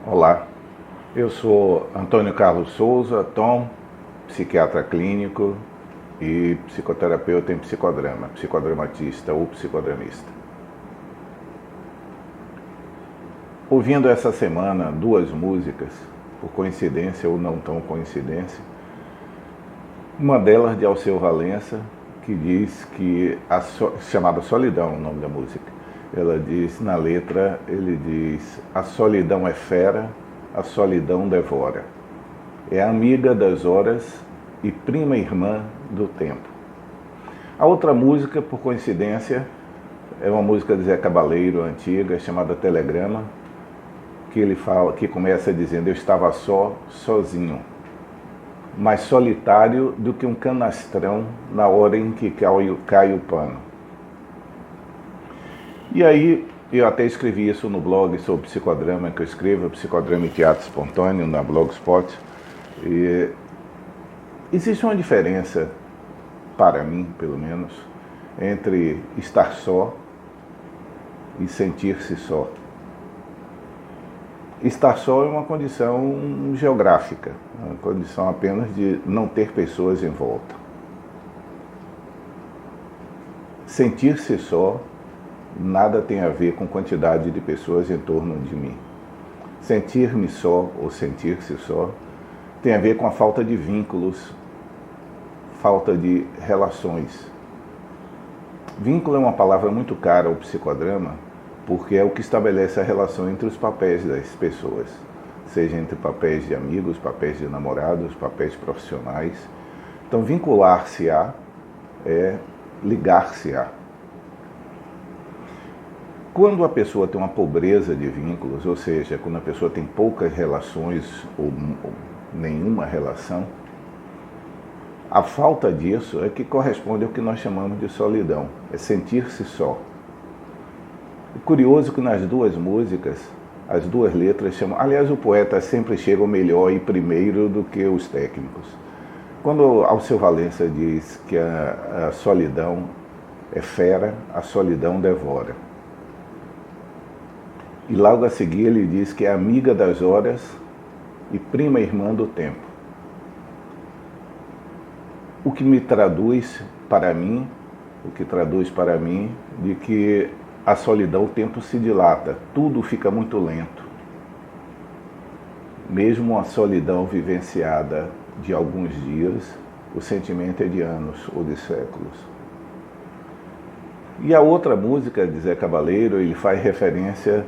Olá, eu sou Antônio Carlos Souza, Tom, psiquiatra clínico e psicoterapeuta em psicodrama, psicodramatista ou psicodramista. Ouvindo essa semana duas músicas, por coincidência ou não tão coincidência, uma delas de Alceu Valença, que diz que, chamada Solidão, o nome da música, ela diz, na letra, ele diz: a solidão é fera, a solidão devora. É amiga das horas e prima irmã do tempo. A outra música, por coincidência, é uma música de Zé Cabaleiro, antiga, chamada Telegrama, que ele fala, que começa dizendo: eu estava sozinho, mais solitário do que um canastrão na hora em que cai o pano. E aí, eu até escrevi isso no blog sobre psicodrama, que eu escrevo, Psicodrama e Teatro Espontâneo, na Blogspot. E existe uma diferença, para mim, pelo menos, entre estar só e sentir-se só. Estar só é uma condição geográfica, uma condição apenas de não ter pessoas em volta. Sentir-se só nada tem a ver com quantidade de pessoas em torno de mim. Sentir-me só ou sentir-se só tem a ver com a falta de vínculos, falta de relações. Vínculo é uma palavra muito cara ao psicodrama, porque é o que estabelece a relação entre os papéis das pessoas, seja entre papéis de amigos, papéis de namorados, papéis profissionais. Então, vincular-se-á é ligar-se-á. Quando a pessoa tem uma pobreza de vínculos, ou seja, quando a pessoa tem poucas relações ou nenhuma relação, a falta disso é que corresponde ao que nós chamamos de solidão, é sentir-se só. É curioso que nas duas músicas, as duas letras chamam... Aliás, o poeta sempre chega melhor e primeiro do que os técnicos. Quando Alceu Valença diz que a solidão é fera, a solidão devora. E logo a seguir ele diz que é amiga das horas e prima irmã do tempo. O que traduz para mim de que a solidão, o tempo se dilata, tudo fica muito lento. Mesmo a solidão vivenciada de alguns dias, o sentimento é de anos ou de séculos. E a outra música de Zé Cabaleiro, ele faz referência,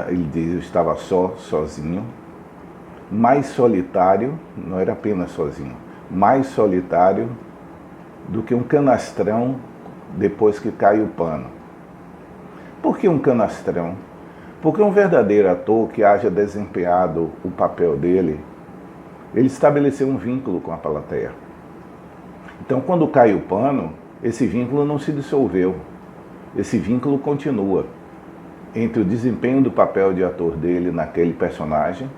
ele diz: eu estava sozinho, mais solitário, não era apenas sozinho, mais solitário do que um canastrão depois que cai o pano. Por que um canastrão? Porque um verdadeiro ator que haja desempenhado o papel dele, ele estabeleceu um vínculo com a plateia. Então, quando cai o pano, esse vínculo não se dissolveu, esse vínculo continua entre o desempenho do papel de ator dele naquele personagem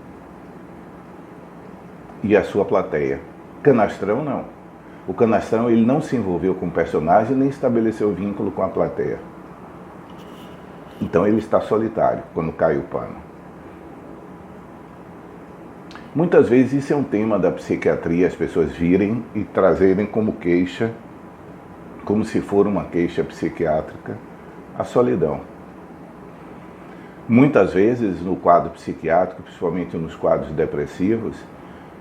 e a sua plateia. Canastrão não. O canastrão, ele não se envolveu com o personagem nem estabeleceu vínculo com a plateia. Então ele está solitário quando cai o pano. Muitas vezes isso é um tema da psiquiatria, as pessoas virem e trazerem como queixa, como se for uma queixa psiquiátrica, a solidão. Muitas vezes no quadro psiquiátrico, principalmente nos quadros depressivos,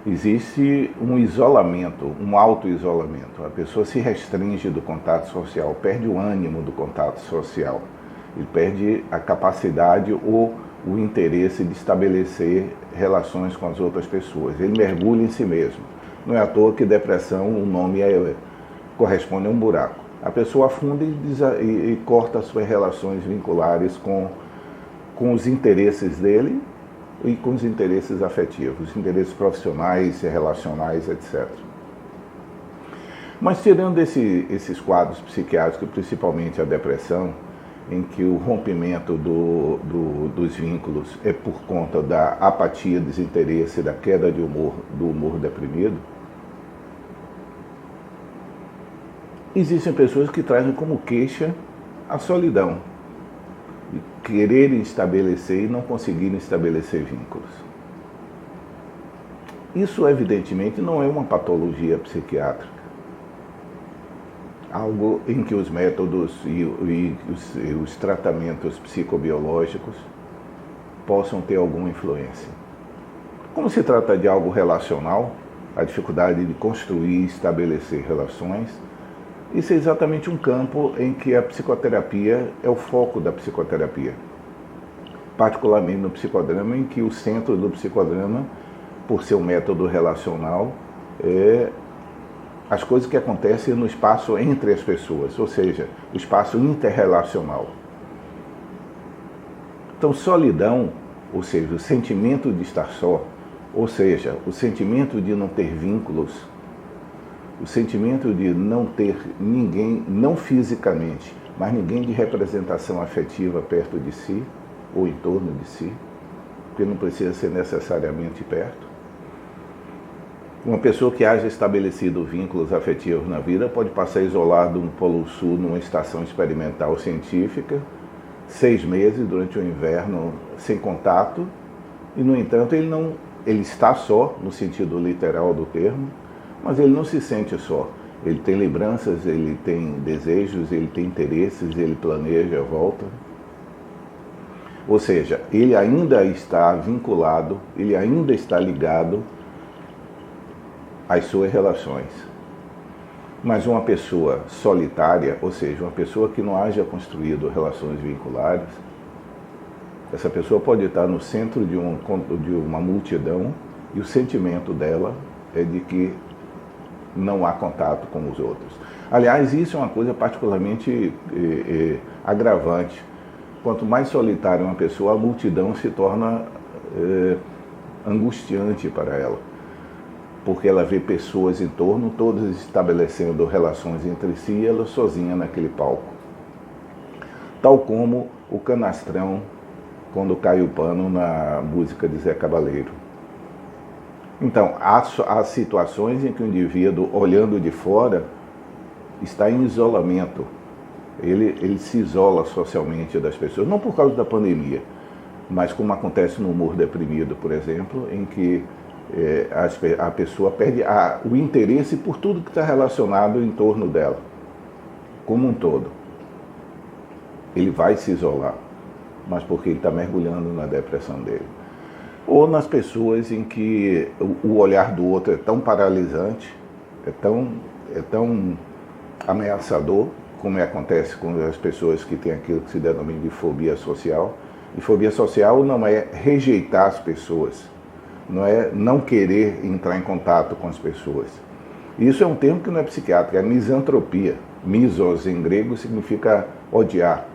existe um isolamento, um auto-isolamento. A pessoa se restringe do contato social, perde o ânimo do contato social. Ele perde a capacidade ou o interesse de estabelecer relações com as outras pessoas. Ele mergulha em si mesmo. Não é à toa que depressão, o nome corresponde a um buraco. A pessoa afunda e corta as suas relações vinculares com os interesses dele e com os interesses afetivos, interesses profissionais, relacionais, etc. Mas tirando esses quadros psiquiátricos, principalmente a depressão, em que o rompimento dos vínculos é por conta da apatia, desinteresse, da queda de humor, do humor deprimido, existem pessoas que trazem como queixa a solidão. quererem estabelecer e não conseguirem estabelecer vínculos. Isso, evidentemente, não é uma patologia psiquiátrica. Algo em que os métodos e os tratamentos psicobiológicos possam ter alguma influência. Como se trata de algo relacional, a dificuldade de construir e estabelecer relações, isso é exatamente um campo em que a psicoterapia é o foco da psicoterapia. Particularmente no psicodrama, em que o centro do psicodrama, por ser um método relacional, é as coisas que acontecem no espaço entre as pessoas, ou seja, o espaço interrelacional. Então, solidão, ou seja, o sentimento de estar só, ou seja, o sentimento de não ter vínculos, o sentimento de não ter ninguém, não fisicamente, mas ninguém de representação afetiva perto de si, ou em torno de si, porque não precisa ser necessariamente perto. Uma pessoa que haja estabelecido vínculos afetivos na vida pode passar isolado no Polo Sul, numa estação experimental científica, 6 meses durante o inverno sem contato, e no entanto ele está só, no sentido literal do termo, mas ele não se sente só. Ele tem lembranças, ele tem desejos, ele tem interesses, ele planeja a volta. Ou seja, ele ainda está vinculado, ele ainda está ligado às suas relações. Mas uma pessoa solitária, ou seja, uma pessoa que não haja construído relações vinculares, essa pessoa pode estar no centro de uma multidão e o sentimento dela é de que não há contato com os outros. Aliás, isso é uma coisa particularmente agravante. Quanto mais solitária uma pessoa, a multidão se torna angustiante para ela, porque ela vê pessoas em torno, todas estabelecendo relações entre si e ela sozinha naquele palco. Tal como o canastrão, quando cai o pano na música de Zé Cabaleiro. Então, há situações em que o indivíduo, olhando de fora, está em isolamento. Ele se isola socialmente das pessoas, não por causa da pandemia, mas como acontece no humor deprimido, por exemplo, em que a pessoa perde o interesse por tudo que está relacionado em torno dela, como um todo. Ele vai se isolar, mas porque ele está mergulhando na depressão dele. Ou nas pessoas em que o olhar do outro é tão paralisante, é tão ameaçador, como acontece com as pessoas que têm aquilo que se denomina de fobia social. E fobia social não é rejeitar as pessoas, não é não querer entrar em contato com as pessoas. Isso é um termo que não é psiquiátrico, é misantropia. Misos, em grego, significa odiar.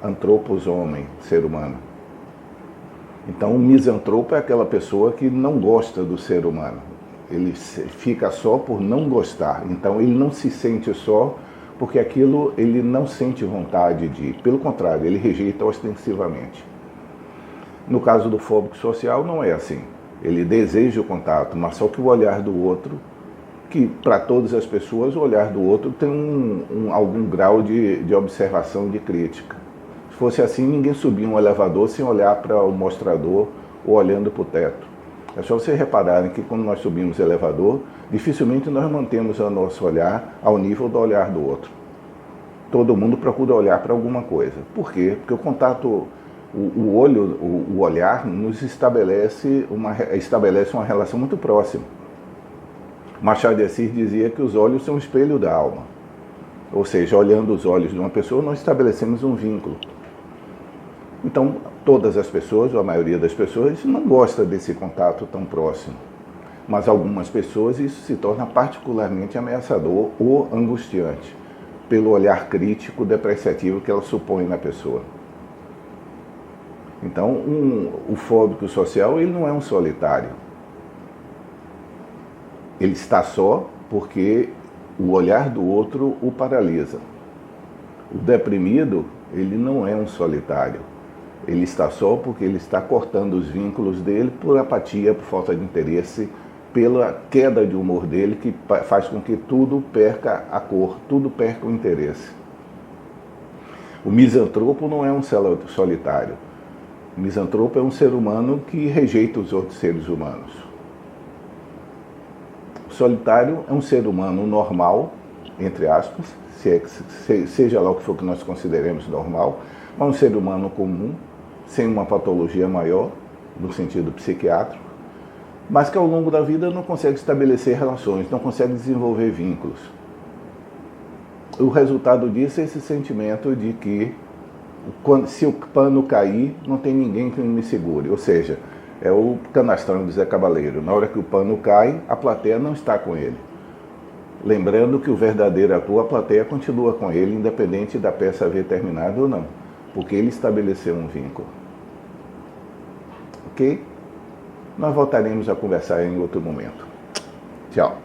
Antropos, homem, ser humano. Então, o misantropo é aquela pessoa que não gosta do ser humano. Ele fica só por não gostar. Então, ele não se sente só porque aquilo ele não sente vontade de ir. Pelo contrário, ele rejeita ostensivamente. No caso do fóbico social, não é assim. Ele deseja o contato, mas só que o olhar do outro, que para todas as pessoas o olhar do outro tem algum grau de observação e de crítica. Se fosse assim, ninguém subia um elevador sem olhar para o mostrador ou olhando para o teto. É só vocês repararem que quando nós subimos o elevador, dificilmente nós mantemos o nosso olhar ao nível do olhar do outro. Todo mundo procura olhar para alguma coisa. Por quê? Porque o contato, o olhar nos estabelece uma relação muito próxima. Machado de Assis dizia que os olhos são o espelho da alma. Ou seja, olhando os olhos de uma pessoa, nós estabelecemos um vínculo. Então, todas as pessoas, ou a maioria das pessoas, não gosta desse contato tão próximo. Mas algumas pessoas isso se torna particularmente ameaçador ou angustiante, pelo olhar crítico, depreciativo que ela supõe na pessoa. Então, o fóbico social, ele não é um solitário. Ele está só porque o olhar do outro o paralisa. O deprimido, ele não é um solitário. Ele está só porque ele está cortando os vínculos dele por apatia, por falta de interesse, pela queda de humor dele, que faz com que tudo perca a cor, tudo perca o interesse. O misantropo não é um solitário. O misantropo é um ser humano que rejeita os outros seres humanos. O solitário é um ser humano normal, entre aspas, seja lá o que for que nós consideremos normal, mas um ser humano comum, sem uma patologia maior, no sentido psiquiátrico, mas que ao longo da vida não consegue estabelecer relações, não consegue desenvolver vínculos. O resultado disso é esse sentimento de que, se o pano cair, não tem ninguém que me segure. Ou seja, é o canastrão do Zé Cabaleiro. Na hora que o pano cai, a plateia não está com ele. Lembrando que o verdadeiro ator, a plateia continua com ele, independente da peça haver terminado ou não, porque ele estabeleceu um vínculo. Ok? Nós voltaremos a conversar em outro momento. Tchau.